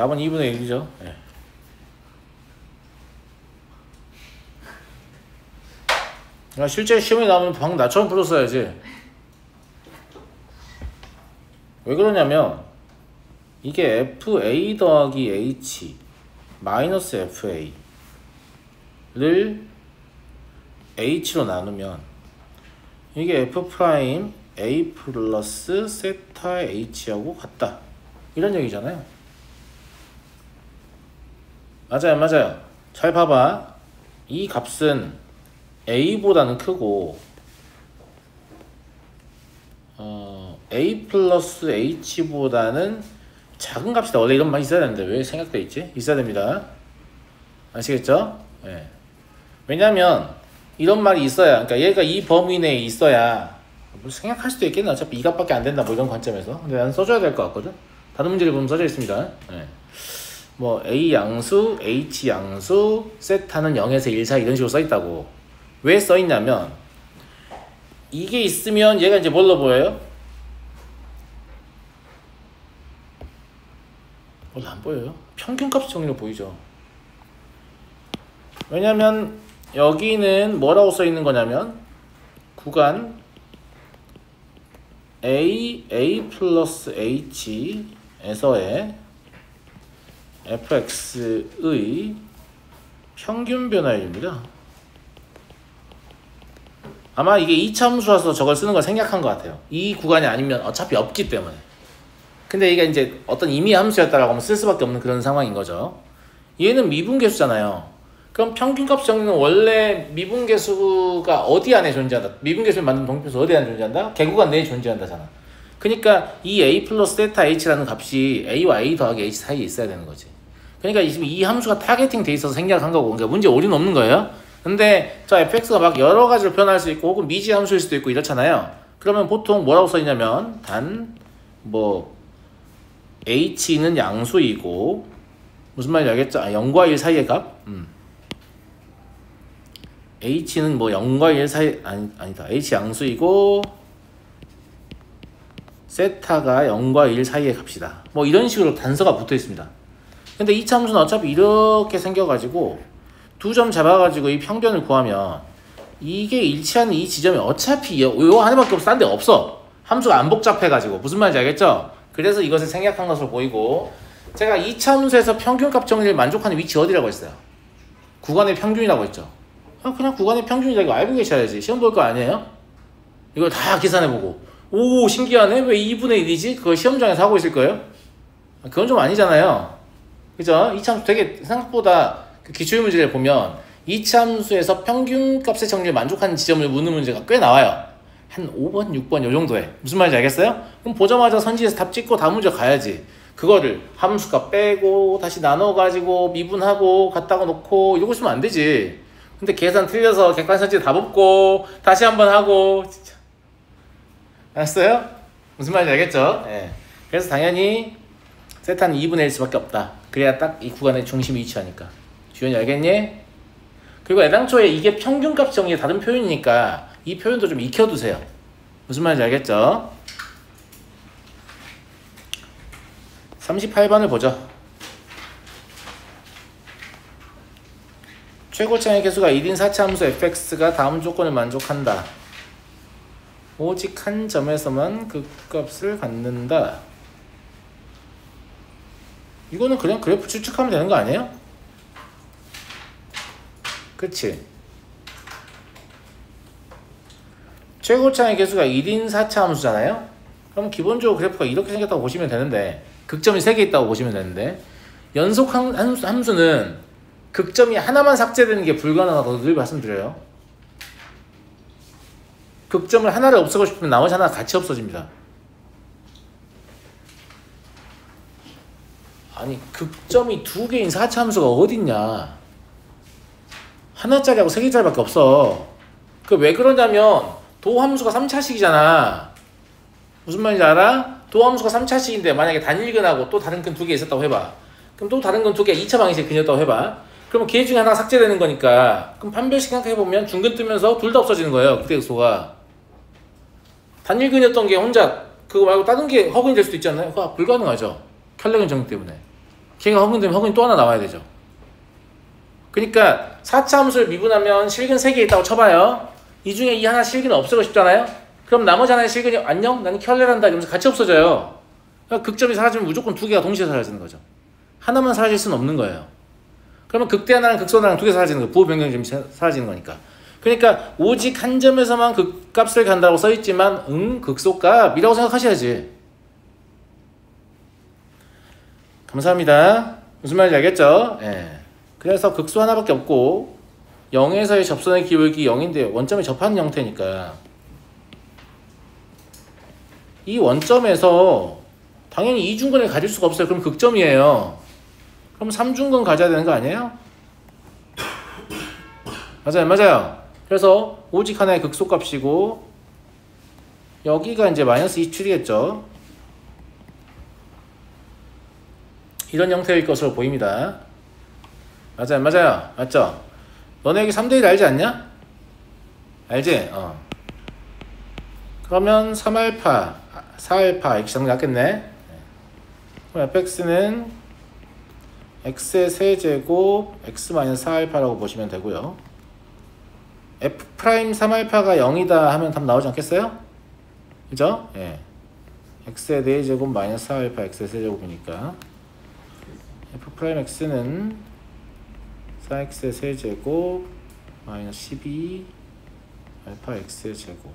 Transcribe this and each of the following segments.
답은 2분의 1이죠. 네. 실제 시험에 나오면 방금 나처럼 풀었어야지. 왜 그러냐면 이게 FA 더하기 H 마이너스 FA를 H로 나누면 이게 F 프라임 A 플러스 세타 H하고 같다 이런 얘기잖아요. 맞아요, 맞아요. 잘 봐봐. 이 값은 A보다는 크고 A 플러스 H보다는 작은 값이다. 원래 이런 말이 있어야 되는데 왜 생략돼 있지? 있어야 됩니다. 아시겠죠? 네. 왜냐면 이런 말이 있어야, 그러니까 얘가 이 범위 내에 있어야 뭐 생략할 수도 있겠네. 어차피 이 값밖에 안 된다 뭐 이런 관점에서. 근데 나는 써줘야 될 것 같거든. 다른 문제를 보면 써져 있습니다. 네. 뭐 A 양수, H 양수, 세타는 0에서 1 사이 이런 식으로 써 있다고. 왜 써 있냐면 이게 있으면 얘가 이제 뭘로 보여요? 원래 안 보여요. 평균값 정리로 보이죠. 왜냐면 여기는 뭐라고 써 있는 거냐면 구간 A 플러스 H에서의 fx의 평균 변화율입니다. 아마 이게 이차함수라서 저걸 쓰는 걸 생략한 것 같아요. 이 구간이 아니면 어차피 없기 때문에. 근데 이게 이제 어떤 임의 함수였다라고 하면 쓸 수밖에 없는 그런 상황인 거죠. 얘는 미분계수잖아요. 그럼 평균값 정리는 원래 미분계수가 어디 안에 존재한다? 미분계수를 만든 동표수 어디 안에 존재한다? 개구간 내에 존재한다잖아. 그러니까 이 A 플러스 세타 H라는 값이 A와 A 더하기 H 사이에 있어야 되는 거지. 그러니까 지금 이 함수가 타겟팅 돼 있어서 생략한 거고, 그러니까 문제 오류는 없는 거예요. 근데 저 fx가 막 여러 가지로 표현할 수 있고 혹은 미지 함수일 수도 있고 이렇잖아요. 그러면 보통 뭐라고 써있냐면 뭐 h는 양수이고 무슨 말인지 알겠죠? 0과 1 사이의 값? h는 뭐 0과 1 사이 아니다. h 양수이고 세타가 0과 1 사이의 값이다. 뭐 이런 식으로 단서가 붙어 있습니다. 근데 이 함수는 어차피 이렇게 생겨가지고 두 점 잡아가지고 이 평균을 구하면 이게 일치하는 이 지점이 어차피 요 하나밖에 없어. 딴 데 없어. 함수가 안 복잡해가지고. 무슨 말인지 알겠죠? 그래서 이것을 생략한 것으로 보이고, 제가 이 함수에서 평균값 정리를 만족하는 위치 어디라고 했어요? 구간의 평균이라고 했죠. 그냥 구간의 평균이라고 이거 알고 계셔야지. 시험 볼 거 아니에요? 이걸 다 계산해보고 오 신기하네 왜 2분의 1이지? 그거 시험장에서 하고 있을 거예요? 그건 좀 아니잖아요. 그죠? 이차함수 되게 생각보다 그 기출문제를 보면 이차함수에서 평균값의 정리를 만족하는 지점을 묻는 문제가 꽤 나와요. 한 5번, 6번 요 정도에. 무슨 말인지 알겠어요? 그럼 보자마자 선지에서 답 찍고 다음 문제 가야지. 그거를 함수값 빼고 다시 나눠가지고 미분하고 갖다가 놓고 이러고 있으면 안 되지. 근데 계산 틀려서 객관 선지에 답 없고 다시 한번 하고 진짜. 알았어요? 무슨 말인지 알겠죠? 네. 그래서 당연히 세타는 2분의 1 수밖에 없다. 그래야 딱 이 구간의 중심이 위치하니까. 주연이 알겠니? 그리고 애당초에 이게 평균값 정리의 다른 표현이니까 이 표현도 좀 익혀두세요. 무슨 말인지 알겠죠? 38번을 보죠. 최고차의 개수가 1인 4차 함수 fx가 다음 조건을 만족한다. 오직 한 점에서만 그 값을 갖는다. 이거는 그냥 그래프 추측하면 되는 거 아니에요? 그치? 최고차의 개수가 1인 4차 함수잖아요? 그럼 기본적으로 그래프가 이렇게 생겼다고 보시면 되는데, 극점이 3개 있다고 보시면 되는데, 연속 함수는 극점이 하나만 삭제되는 게 불가능하다고 늘 말씀드려요. 극점을 하나를 없애고 싶으면 나머지 하나가 같이 없어집니다. 아니 극점이 2개인 4차 함수가 어딨냐. 하나짜리하고 3개짜리밖에 없어. 그 왜 그러냐면 도함수가 3차식이잖아. 무슨 말인지 알아? 도함수가 3차식인데 만약에 단일근하고 또 다른 근 2개 있었다고 해봐. 그럼 또 다른 근 2개 2차 방정식 근이었다고 해봐. 그러면 걔 중에 하나가 삭제되는 거니까 그럼 판별식 생각해보면 중근 뜨면서 둘 다 없어지는 거예요. 그때 요소가. 단일근이었던 게 혼자 그거 말고 다른 게 허근이 될 수도 있지 않나요? 그거 불가능하죠. 켤레근 정리 때문에. 걔가 허근되면 허근이 또 하나 나와야 되죠. 그러니까 4차 함수를 미분하면 실근 3개 있다고 쳐봐요. 이 중에 이 하나 실근이 없애고 싶잖아요. 그럼 나머지 하나의 실근이 안녕? 나는 켤레란다 이러면서 같이 없어져요. 그러니까 극점이 사라지면 무조건 두 개가 동시에 사라지는 거죠. 하나만 사라질 수는 없는 거예요. 그러면 극대 하나랑 극소 하나랑 두 개 사라지는 거예요. 부호 변경점이 사라지는 거니까. 그러니까 오직 한 점에서만 극값을 간다고 써있지만 극소값이라고 생각하셔야지. 감사합니다. 무슨 말인지 알겠죠? 예. 그래서 극소 하나밖에 없고 0에서의 접선의 기울기 0인데 원점에 접하는 형태니까 이 원점에서 당연히 이중근을 가질 수가 없어요. 그럼 극점이에요. 그럼 3중근 가져야 되는 거 아니에요? 맞아요. 그래서 오직 하나의 극소값이고 여기가 이제 마이너스 27이겠죠. 이런 형태일 것으로 보입니다. 맞아요. 맞죠? 너네 여기 3대1 알지 않냐? 알지? 그러면 3알파, 4알파 이렇게 정리 낫겠네. 그럼 fx는 x의 세제곱 x-4알파라고 보시면 되고요. f' 3알파가 0이다 하면 답 나오지 않겠어요? 그죠? 예. x의 4제곱 마이너스 4알파 x의 세제곱이니까 f'x는 4x의 세제곱 마이너스 12 알파 x의 제곱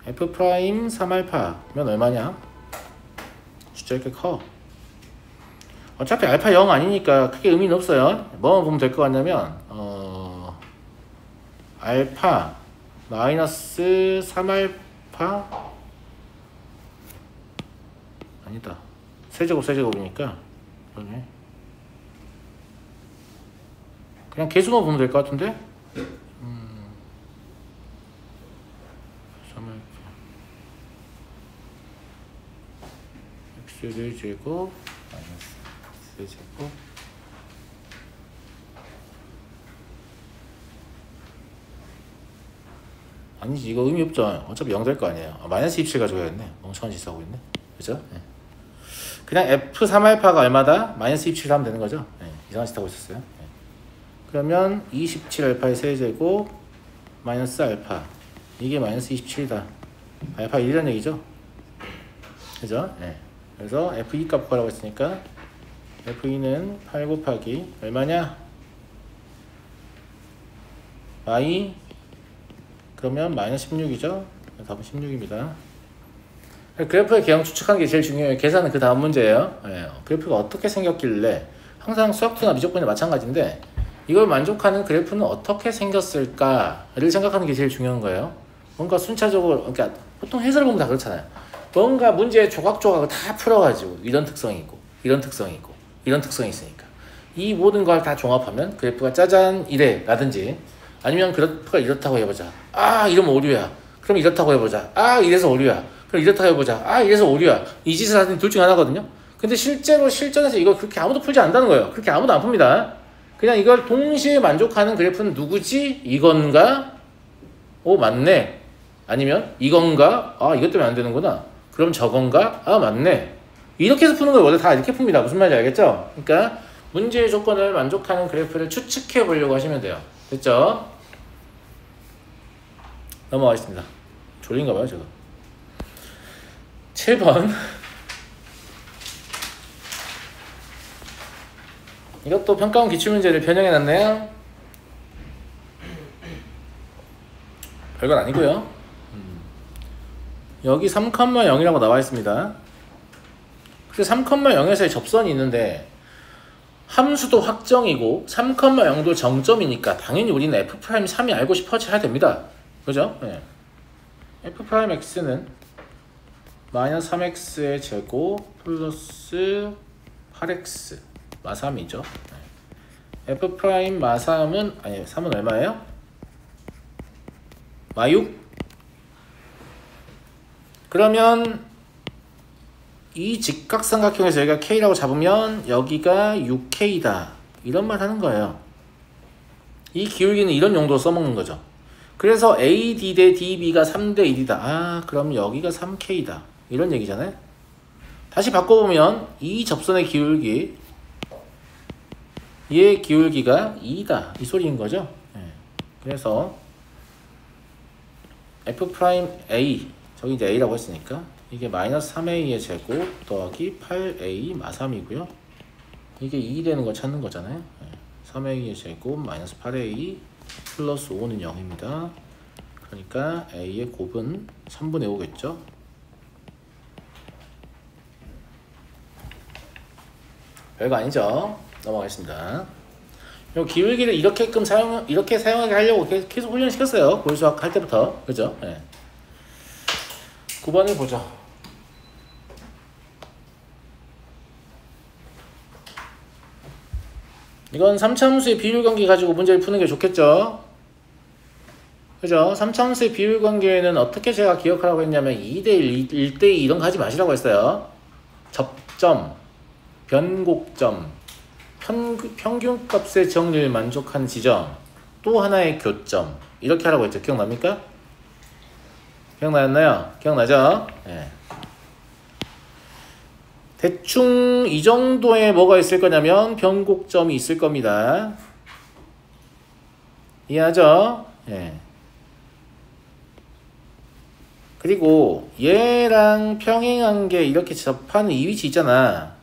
f' 3알파면 얼마냐? 숫자 이렇게 커. 어차피 알파 0 아니니까 크게 의미는 없어요. 뭐만 보면 될 것 같냐면 알파 마이너스 3알파 아니다. 세제곱이니까 그냥 개수만 보면 될 것 같은데? 3알파 x의 제곱 마이너스 x제곱 아니지 이거 의미 없죠. 어차피 0 될 거 아니에요. 마이너스 27 가져가야겠네. 멍청한 짓 하고 있네. 그죠? 네. 그냥 f3알파가 얼마다? 마이너스 27 하면 되는 거죠. 네. 이상한 짓 하고 있었어요. 네. 그러면 27알파의 세제곱 마이너스 알파 이게 마이너스 27이다. 알파 1이라는 얘기죠. 그죠? 네. 그래서 f2 값 구하라고 했으니까 f2는 8 곱하기 얼마냐? y 그러면 마이너스 16이죠? 답은 16입니다. 그래프의 개형 추측하는 게 제일 중요해요. 계산은 그 다음 문제예요. 네. 그래프가 어떻게 생겼길래 항상 수학투나 미적분이 마찬가지인데 이걸 만족하는 그래프는 어떻게 생겼을까를 생각하는 게 제일 중요한 거예요. 뭔가 순차적으로 그러니까 보통 해설을 보면 다 그렇잖아요. 뭔가 문제 조각조각을 다 풀어가지고 이런 특성이 있고 이런 특성이 있고 이런 특성이 있으니까 이 모든 걸 다 종합하면 그래프가 짜잔 이래 라든지 아니면 그래프가 이렇다고 해보자. 아 이러면 오류야. 그럼 이렇다고 해보자. 아 이래서 오류야. 그럼 이렇다고 해보자. 아 이래서 오류야. 이 짓을 하는 둘 중에 하나거든요. 근데 실제로 실전에서 이걸 그렇게 아무도 풀지 않는다는 거예요. 그렇게 아무도 안 풉니다. 그냥 이걸 동시에 만족하는 그래프는 누구지? 이건가? 오 맞네. 아니면 이건가? 아 이것 때문에 안 되는구나. 그럼 저건가? 아 맞네. 이렇게 해서 푸는 걸 원래 다 이렇게 풉니다. 무슨 말인지 알겠죠? 그러니까 문제의 조건을 만족하는 그래프를 추측해 보려고 하시면 돼요. 됐죠? 넘어가겠습니다. 졸린가 봐요 제가. 7번 이것도 평가원 기출문제를 변형해놨네요. 별건 아니고요. 여기 3,0이라고 나와 있습니다. 그래서 3,0에서의 접선이 있는데 함수도 확정이고 3,0도 정점이니까 당연히 우리는 f'3이 알고 싶어져야 됩니다. 그죠? 네. f'x는 마이너스 3x의 제곱 플러스 8x 마3이죠. 네. f' 마3은 아니 3은 얼마예요? 마6? 그러면 이 직각삼각형에서 여기가 K라고 잡으면 여기가 6K다. 이런 말 하는 거예요. 이 기울기는 이런 용도로 써먹는 거죠. 그래서 AD 대 DB가 3대 1이다. 아, 그럼 여기가 3K다. 이런 얘기잖아요. 다시 바꿔보면 이 접선의 기울기 얘의 기울기가 2다. 이 소리인 거죠. 예. 그래서 F'A, 저기 이제 A라고 했으니까 이게 마이너스 3A의 제곱 더하기 8A 마3이고요. 이게 2 되는 거 찾는 거잖아요. 3A의 제곱 마이너스 8A 플러스 5는 0입니다. 그러니까 A의 곱은 3분의 5겠죠. 별거 아니죠. 넘어가겠습니다. 요 기울기를 이렇게 사용하게 하려고 계속 훈련시켰어요. 고유수학 할 때부터. 그죠? 네. 9번을 보죠. 이건 3차함수의 비율관계 가지고 문제를 푸는 게 좋겠죠? 그죠? 3차함수의 비율관계는 어떻게 제가 기억하라고 했냐면 2대1, 1대2 이런 거 하지 마시라고 했어요. 접점, 변곡점, 평균값의 정리를 만족한 지점, 또 하나의 교점, 이렇게 하라고 했죠. 기억납니까? 기억나셨나요? 기억나죠? 네. 대충 이 정도에 뭐가 있을 거냐면 변곡점이 있을 겁니다. 이해하죠? 네. 그리고 얘랑 평행한 게 이렇게 접하는 이 위치 있잖아.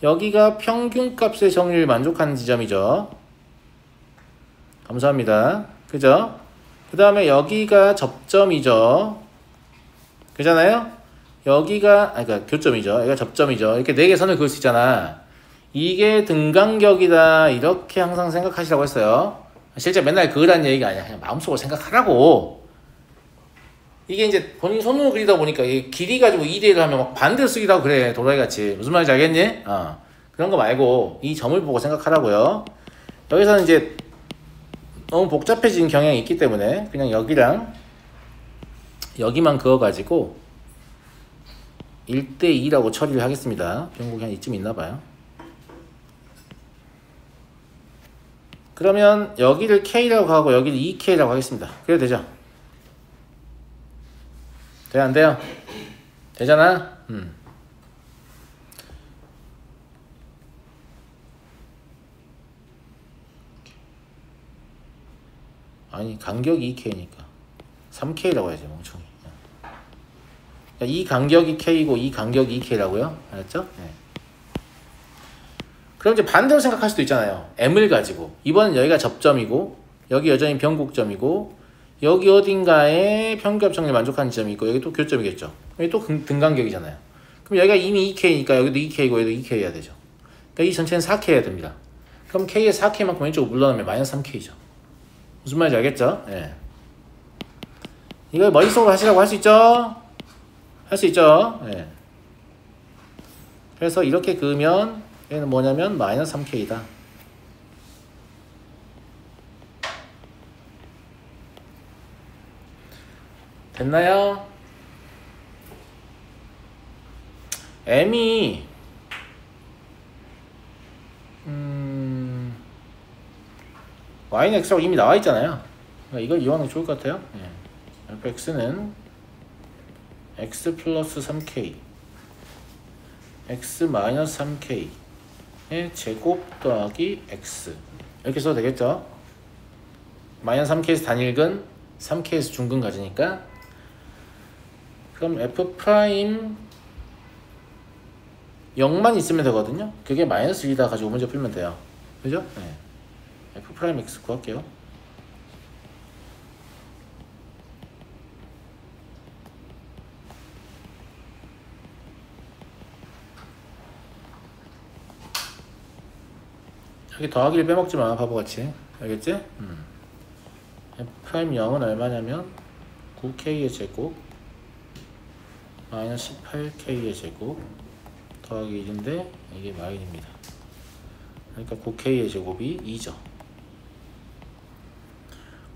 여기가 평균값의 정리를 만족하는 지점이죠. 감사합니다. 그죠? 그 다음에 여기가 접점이죠. 그잖아요? 여기가 그러니까 교점이죠. 여기가 접점이죠. 이렇게 4개 선을 그을 수 있잖아. 이게 등간격이다. 이렇게 항상 생각하시라고 했어요. 실제 맨날 그으라는 얘기가 아니야. 그냥 마음속으로 생각하라고. 이게 이제 본인 손으로 그리다 보니까 이게 길이 가지고 2대1을 하면 막 반대로 쓰기도 하고 그래. 도라이같이. 무슨 말인지 알겠니? 그런 거 말고 이 점을 보고 생각하라고요. 여기서는 이제 너무 복잡해진 경향이 있기 때문에 그냥 여기랑 여기만 그어가지고 1대2라고 처리를 하겠습니다. 변곡이 한 이쯤 있나봐요. 그러면 여기를 K라고 하고 여기를 2K라고 하겠습니다. 그래도 되죠? 돼요? 안 돼요? 되잖아? 아니 간격이 2K니까 3K라고 해야지 멍청이. 이 간격이 K고 이 간격이 2K라고요? 알았죠? 네. 그럼 이제 반대로 생각할 수도 있잖아요. M을 가지고 이번엔 여기가 접점이고 여기 여전히 변곡점이고 여기 어딘가에 평균값 정리를 만족하는 지점이 있고 여기 또 교점이겠죠. 여기 또 등간격이잖아요. 그럼 여기가 이미 2K니까 여기도 2K고 여기도 2K 해야 되죠. 그러니까 이 전체는 4K 해야 됩니다. 그럼 K의 4K만큼 왼쪽으로 물러나면 마이너스 3K죠. 무슨 말인지 알겠죠? 예. 이걸 머릿속으로 하시라고 할 수 있죠? 할 수 있죠? 예. 그래서 이렇게 그으면 얘는 뭐냐면 마이너스 3K다. 됐나요? M이 Y는 X라고 이미 나와 있잖아요. 그러니까 이걸 이용하는 게 좋을 것 같아요. 예. fx는 x 플러스 3k x 마이너스 3k의 제곱 더하기 x 이렇게 써도 되겠죠? 마이너스 3k에서 단일근 3k에서 중근 가지니까 그럼 f 프라임 0만 있으면 되거든요. 그게 마이너스 1이다 가지고 문제 풀면 돼요. 그죠? 네. f 프라임 x 구할게요. 여기 더하기를 빼먹지 마, 바보같이. 알겠지? f 프라임 0은 얼마냐면 9k의 제곱 마이너스 18k의 제곱 더하기 1인데 이게 마이너입니다. 그러니까 9k의 제곱이 2죠.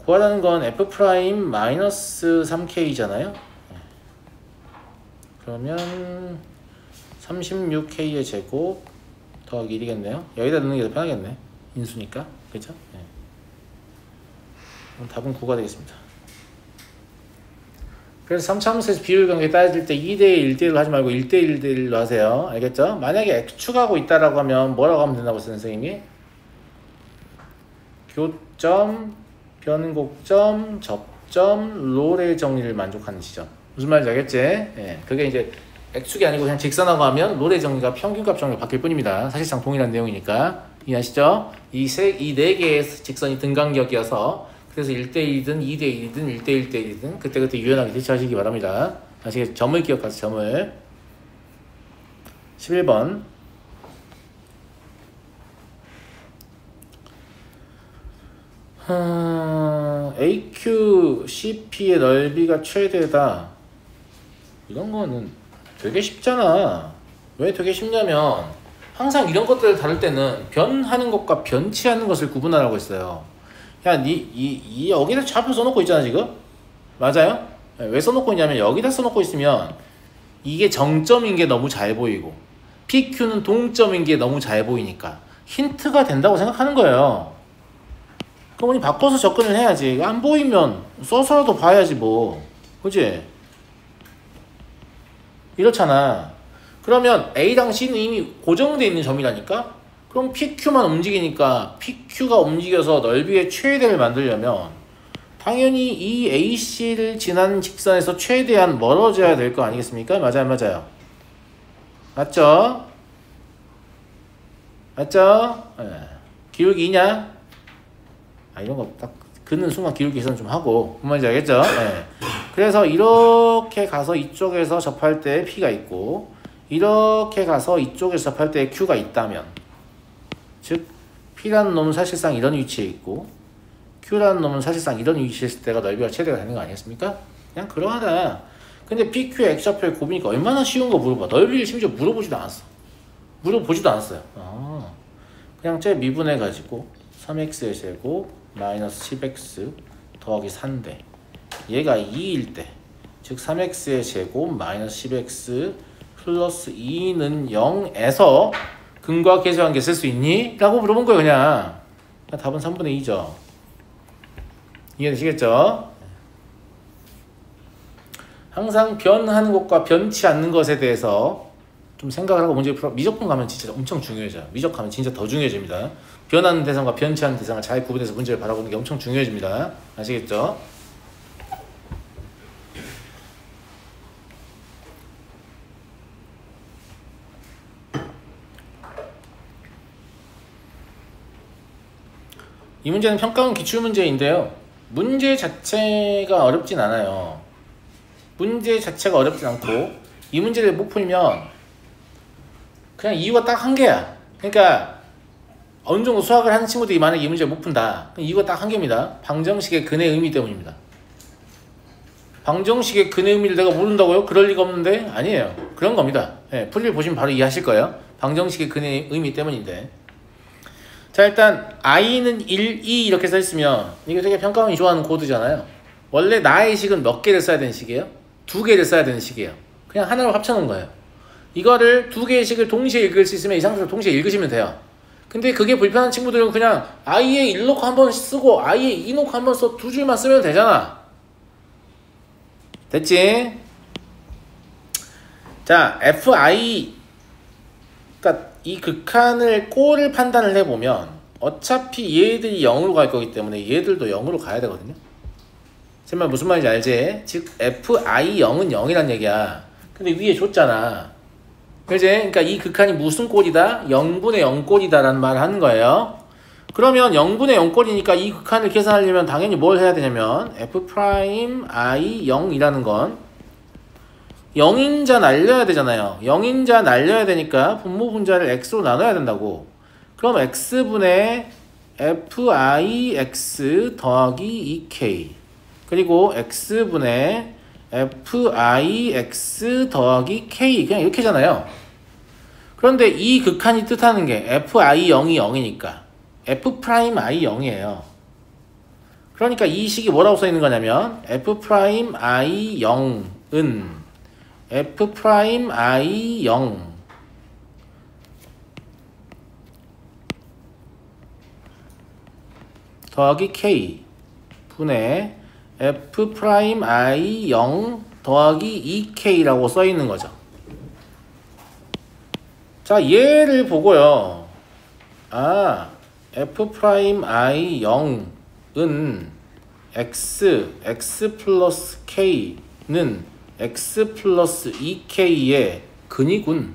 구하라는 건 f 프라임 마이너스 3k잖아요. 그러면 36k의 제곱 더하기 1이겠네요. 여기다 넣는 게 더 편하겠네. 인수니까. 그죠? 네. 그럼 답은 9가 되겠습니다. 그래서 3차함수에서 비율관계 따질 때 2대1, 1대1로 하지 말고 1대1로 하세요. 알겠죠? 만약에 X축하고 있다라고 하면 뭐라고 하면 된다고 했어요, 선생님이? 교점, 변곡점, 접점, 롤의 정리를 만족하는 지점. 무슨 말인지 알겠지? 예, 그게 이제 X축이 아니고 그냥 직선하고 하면 롤의 정리가 평균값 정리로 바뀔 뿐입니다. 사실상 동일한 내용이니까. 이해하시죠? 이 네 개의 직선이 등간격이어서 그래서 1대1이든 2대1이든 1대1대1이든 그때그때 유연하게 대처하시기 바랍니다. 아시겠죠? 점을 기억하세요. 점을. 11번. AQCP의 넓이가 최대다. 이런 거는 되게 쉽잖아. 왜 되게 쉽냐면 항상 이런 것들을 다룰 때는 변하는 것과 변치 않는 것을 구분하라고 했어요. 야, 여기다 좌표 써놓고 있잖아, 지금? 맞아요? 왜 써놓고 있냐면 여기다 써놓고 있으면 이게 정점인 게 너무 잘 보이고 PQ는 동점인 게 너무 잘 보이니까 힌트가 된다고 생각하는 거예요. 그럼 우리 바꿔서 접근을 해야지. 안 보이면 써서라도 봐야지 뭐. 그치? 이렇잖아. 그러면 A랑 C는 이미 고정되어 있는 점이라니까? 그럼 PQ만 움직이니까 PQ가 움직여서 넓이의 최대를 만들려면 당연히 이 AC를 지나는 직선에서 최대한 멀어져야 될 거 아니겠습니까? 맞아요, 맞아요. 맞죠? 맞죠? 네. 기울기 2냐? 이런 거 딱 긋는 순간 기울기 계산 좀 하고. 뭔 말인지 알겠죠? 네. 그래서 이렇게 가서 이쪽에서 접할 때 P가 있고 이렇게 가서 이쪽에서 접할 때 Q가 있다면 즉 P라는 놈은 사실상 이런 위치에 있고 Q라는 놈은 사실상 이런 위치에 있을 때가 넓이가 최대가 되는 거 아니겠습니까? 그냥 그러하다. 근데 PQ의 X좌표의 곱이니까 얼마나 쉬운 거 물어봐. 넓이를 심지어 물어보지도 않았어. 물어보지도 않았어요. 그냥 쟤 미분해가지고 3x의 제곱 마이너스 10x 더하기 4인데 얘가 2일 때 즉 3x의 제곱 마이너스 10x 플러스 2는 0에서 근과 계수관계 쓸 수 있니? 라고 물어본 거예요. 그냥 답은 3분의 2죠. 이해되시겠죠? 항상 변하는 것과 변치 않는 것에 대해서 좀 생각을 하고 문제를 풀어. 미적분 가면 진짜 엄청 중요해져요. 미적 가면 진짜 더 중요해집니다. 변하는 대상과 변치 않는 대상을 잘 구분해서 문제를 바라보는 게 엄청 중요해집니다. 아시겠죠? 이 문제는 평가원 기출문제인데요. 문제 자체가 어렵진 않아요. 문제 자체가 어렵진 않고 이 문제를 못 풀면 그냥 이유가 딱 한 개야. 그러니까 어느 정도 수학을 하는 친구들이 만약에 이 문제를 못 푼다. 이유가 딱 한 개입니다. 방정식의 근의 의미 때문입니다. 방정식의 근의 의미를 내가 모른다고요? 그럴 리가 없는데? 아니에요. 그런 겁니다. 네, 풀이를 보시면 바로 이해하실 거예요. 방정식의 근의 의미 때문인데. 자, 일단 i는 1, 2 이렇게 써있으면 이게 되게 평가원이 좋아하는 코드잖아요. 원래 나의 식은 몇 개를 써야 되는 식이에요? 2개를 써야 되는 식이에요. 그냥 하나로 합쳐놓은 거예요. 이거를 2개의 식을 동시에 읽을 수 있으면 이 상태로 동시에 읽으시면 돼요. 근데 그게 불편한 친구들은 그냥 i에 1 놓고 한 번 쓰고 i에 2 놓고 한 번 써 2줄만 쓰면 되잖아. 됐지? 자, fi 그러니까 이 극한을 꼴을 판단을 해보면 어차피 얘들이 0으로 갈 거기 때문에 얘들도 0으로 가야 되거든요. 제 말 무슨 말인지 알지? 즉 fi 0은 0이란 얘기야. 근데 위에 줬잖아. 그지? 그러니까 이 극한이 무슨 꼴이다? 0분의 0 꼴이다라는 말을 하는 거예요. 그러면 0분의 0 꼴이니까 이 극한을 계산하려면 당연히 뭘 해야 되냐면 f'I 0이라는 건 0인자 날려야 되잖아요. 0인자 날려야 되니까 분모 분자를 x로 나눠야 된다고. 그럼 x분의 fix 더하기 2k 그리고 x분의 fix 더하기 k 그냥 이렇게잖아요. 그런데 이 극한이 뜻하는 게 fi 0이 0이니까 f'I 0이에요. 그러니까 이 식이 뭐라고 써 있는 거냐면 f'I 0은 f'I 0 더하기 k 분의 f'I 0 더하기 2k라고 써 있는 거죠. 자, 얘를 보고요. 아, F'I 0은 x 플러스 k는 x 플러스 2k의 근이군.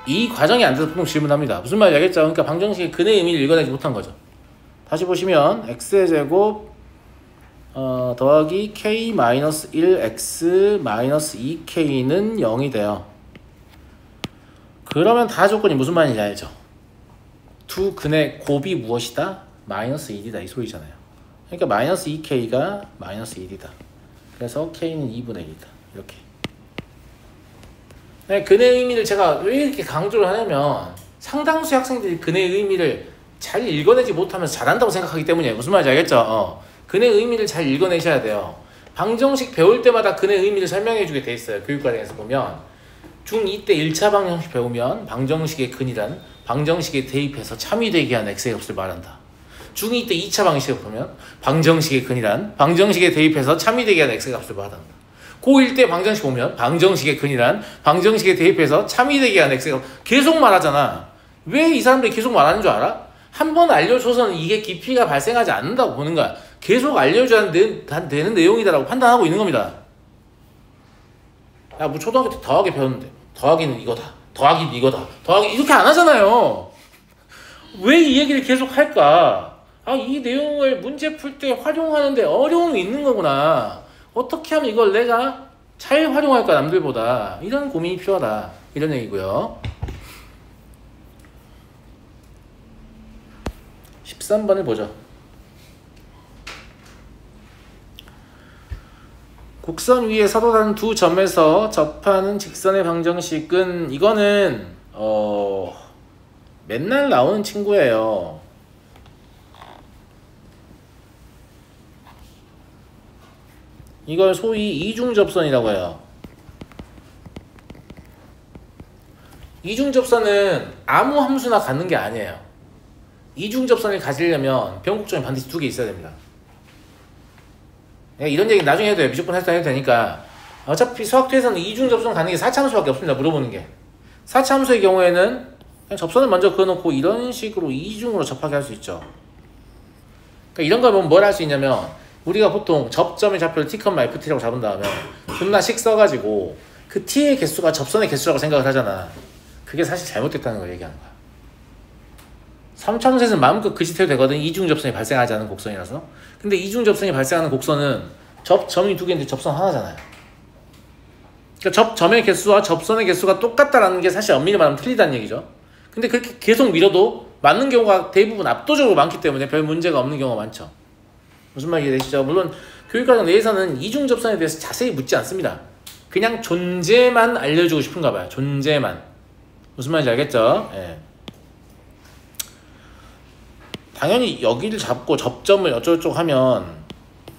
이 과정이 안 돼서 보통 질문합니다. 무슨 말인지 알겠죠? 그러니까 방정식의 근의 의미를 읽어내지 못한 거죠. 다시 보시면 x의 제곱 더하기 k-1x-2k는 0이 돼요. 그러면 다 조건이 무슨 말인지 알죠? 두 근의 곱이 무엇이다? 마이너스 1이다 이 소리잖아요. 그러니까 마이너스 2k가 마이너스 1이다. 그래서 k는 2분의 1이다. 이렇게. 네, 근의 의미를 제가 왜 이렇게 강조를 하냐면 상당수 학생들이 근의 의미를 잘 읽어내지 못하면서 잘한다고 생각하기 때문이에요. 무슨 말인지 알겠죠? 근의 의미를 잘 읽어내셔야 돼요. 방정식 배울 때마다 근의 의미를 설명해주게 돼 있어요. 교육과정에서 보면 중2 때 1차 방정식 배우면 방정식의 근이란 방정식에 대입해서 참이되게 한 x의 값을 말한다. 중2 때 2차 방정식을 보면 방정식의 근이란 방정식에 대입해서 참이되게 한 x의 값을 말한다. 고1 때 방정식 보면 방정식의 근이란 방정식에 대입해서 참이되게 한 x의 값 계속 말하잖아. 왜 이 사람들이 계속 말하는 줄 알아? 한 번 알려줘서는 이게 깊이가 발생하지 않는다고 보는 거야. 계속 알려줘야 되는 내용이다라고 판단하고 있는 겁니다. 야, 뭐 초등학교 때 더하기 배웠는데 더하기는 이거다. 더하기는 이거다. 더하기 이렇게 안 하잖아요. 왜 이 얘기를 계속 할까? 아, 이 내용을 문제 풀 때 활용하는데 어려움이 있는 거구나. 어떻게 하면 이걸 내가 잘 활용할까 남들보다. 이런 고민이 필요하다. 이런 얘기고요. 13번을 보죠. 곡선 위에 서로 다른 두 점에서 접하는 직선의 방정식은 이거는 맨날 나오는 친구예요. 이걸 소위 이중접선이라고 해요. 이중접선은 아무 함수나 갖는 게 아니에요. 이중접선을 가지려면 변곡점이 반드시 두 개 있어야 됩니다. 이런 얘기 나중에 해도 돼요. 무조건 해도 되니까. 어차피 수학투에서는 이중접선 가는 게 4차함수밖에 없습니다. 물어보는 게. 4차함수의 경우에는 그냥 접선을 먼저 그어놓고 이런 식으로 이중으로 접하게 할 수 있죠. 그러니까 이런 걸 보면 뭘 할 수 있냐면 우리가 보통 접점의 좌표를 t, ft라고 잡은 다음에 존나 식 써가지고 그 t의 개수가 접선의 개수라고 생각을 하잖아. 그게 사실 잘못됐다는 걸 얘기하는 거야. 3차함수에서는 마음껏 그 짓 해도 되거든. 이중접선이 발생하지 않은 곡선이라서. 근데 이중접선이 발생하는 곡선은 점이 두 개인데 접선 하나잖아요. 그러니까 점의 개수와 접선의 개수가 똑같다라는 게 사실 엄밀히 말하면 틀리다는 얘기죠. 근데 그렇게 계속 밀어도 맞는 경우가 대부분 압도적으로 많기 때문에 별 문제가 없는 경우가 많죠. 무슨 말인지 이해되시죠? 물론 교육과정 내에서는 이중접선에 대해서 자세히 묻지 않습니다. 그냥 존재만 알려주고 싶은가 봐요. 존재만. 무슨 말인지 알겠죠? 예. 당연히 여기를 잡고 접점을 어쩌고저쩌고 하면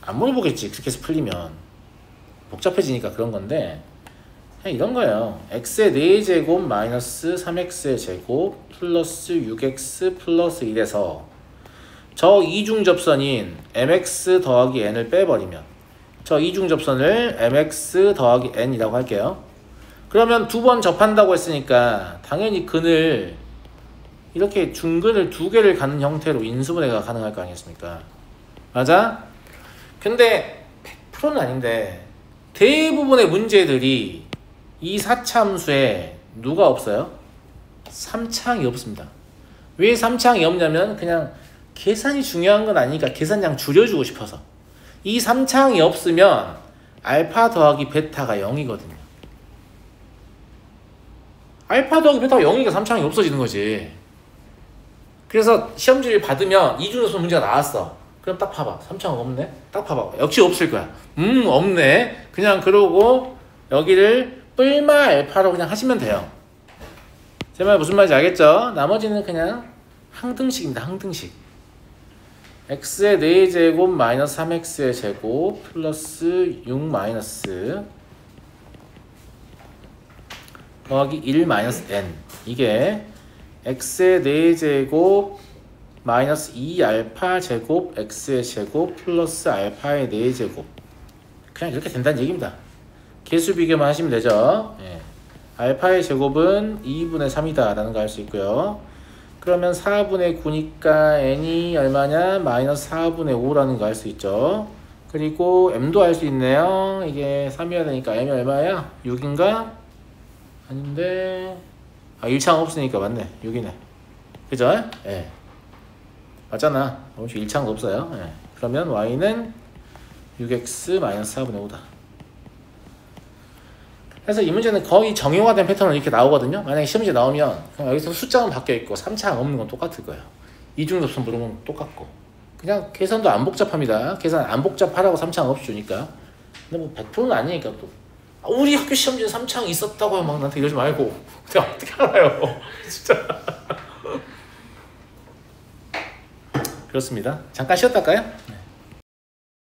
안 물어보겠지. 그렇게 해서 풀리면 복잡해지니까 그런 건데 그냥 이런 거예요. x의 4제곱 마이너스 3x의 제곱 플러스 6x 플러스 1에서 저 이중접선인 mx 더하기 n을 빼버리면 저 이중접선을 mx 더하기 n이라고 할게요. 그러면 두 번 접한다고 했으니까 당연히 근을 이렇게 중근을 두 개를 갖는 형태로 인수분해가 가능할 거 아니겠습니까? 맞아? 근데 100%는 아닌데 대부분의 문제들이 이 4차함수에 누가 없어요? 3차항이 없습니다. 왜 3차항이 없냐면 그냥 계산이 중요한 건 아니니까 계산량 줄여주고 싶어서. 이 3차항이 없으면 알파 더하기 베타가 0이거든요. 알파 더하기 베타가 0이니까 3차항이 없어지는 거지. 그래서 시험지를 받으면 이중접선 문제가 나왔어. 그럼 딱 봐봐. 3차항 없네? 딱 봐봐. 역시 없을 거야. 없네. 그냥 그러고 여기를 뿔마 알파로 그냥 하시면 돼요. 제 말 무슨 말인지 알겠죠? 나머지는 그냥 항등식입니다. 항등식. x의 4제곱 마이너스 3x의 제곱 플러스 6 마이너스 더하기 1 마이너스 n. 이게 x의 4제곱 마이너스 2알파 제곱 x의 제곱 플러스 알파의 4제곱. 그냥 이렇게 된다는 얘기입니다. 개수 비교만 하시면 되죠. 예. 알파의 제곱은 2분의 3이다 라는 거 알 수 있고요. 그러면 4분의 9니까 n이 얼마냐? 마이너스 4분의 5라는 거 알 수 있죠. 그리고 m도 알 수 있네요. 이게 3이어야 되니까 m이 얼마야? 6인가? 아닌데 일창 없으니까 맞네. 6이네. 그죠? 예. 네. 맞잖아. 일창 없어요. 네. 그러면 y는 6x 마이너스 4분의 5다. 그래서 이 문제는 거의 정형화된 패턴으로 이렇게 나오거든요. 만약에 시험지 나오면 그냥 여기서 숫자만 바뀌어 있고 3창 없는 건 똑같을 거예요. 이중접선 물으면 똑같고. 그냥 계산도 안 복잡합니다. 계산 안 복잡하라고 3창 없이 주니까. 근데 뭐 100%는 아니니까 또. 우리 학교 시험지에 3창 있었다고요. 막 나한테 이러지 말고. 내가 어떻게 알아요. 진짜. 그렇습니다. 잠깐 쉬었다 할까요?